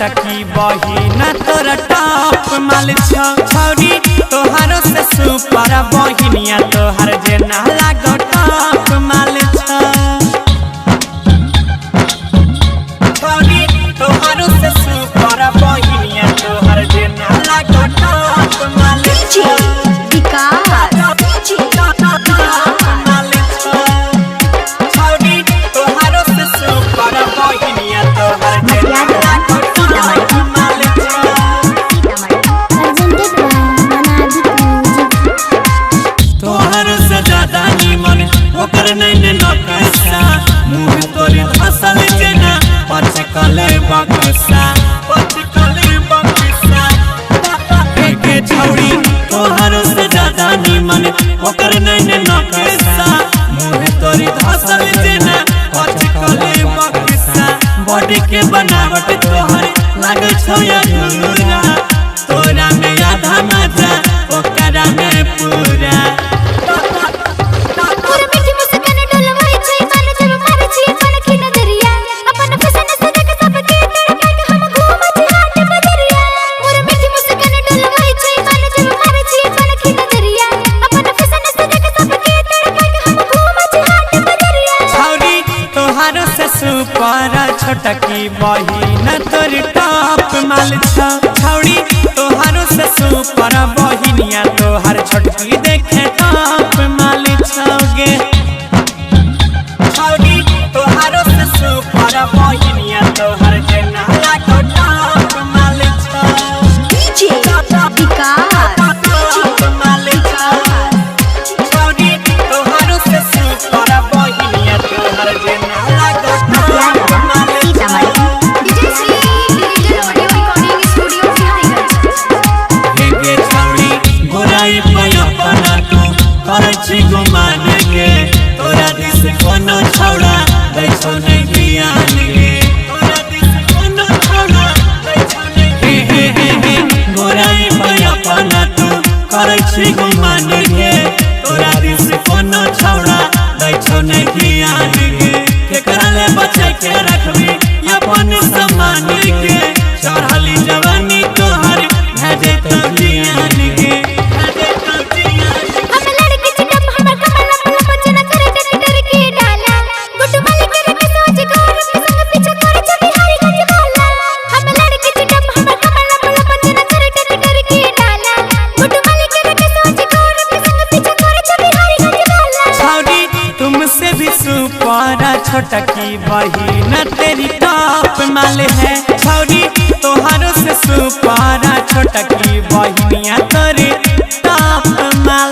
छोटकी बहिन तोरा टॉप माल छौरी तोहारो से सुपर बहिनिया तोहर जेना लागो टॉप माल छौरी तोहारो से सुपर बहिनिया तोहर जेना लागो टॉप माल छौरी तोहरो से ज्यादा निमन ओकर नैने नकसा मुँह तोरी धसल जेना पचकले बक्सा बॉडी के बनावट तोहर लागे छौ या झुलुरा तोरा में आधा मजा ओकरा में पूरा सुपर छोटकी बहिन तोर टॉप माल छौरी तोहारो से सुपर बहिनिया तोहर छोटकी देखे टॉप माल छौगे छौरी तोहारो से सुपर बहिनिया तोहर जेना लागो टॉप माल छौरी तोहारो से सुपर बहिनिया तोहर जेना गुमान के तोरा दिस कोनो छौड़ा दै छौ नहीं बियान के तोरा दिस कोनो छौड़ा दै छौ नहीं हे गोराई पे अपना तू करै छी गुमान के तोरा दिस कोनो छौड़ा दै छौ नहीं बियान के केकरा ले बचाई के रखबी अपन सम्मान के चढ़ली जवानी तोहर भेजे तो बियान के छोटकी बहिन तेरी टॉप माल है छौरी तोहारो से सुपर छोटकी बहिनिया तोरी टॉप माल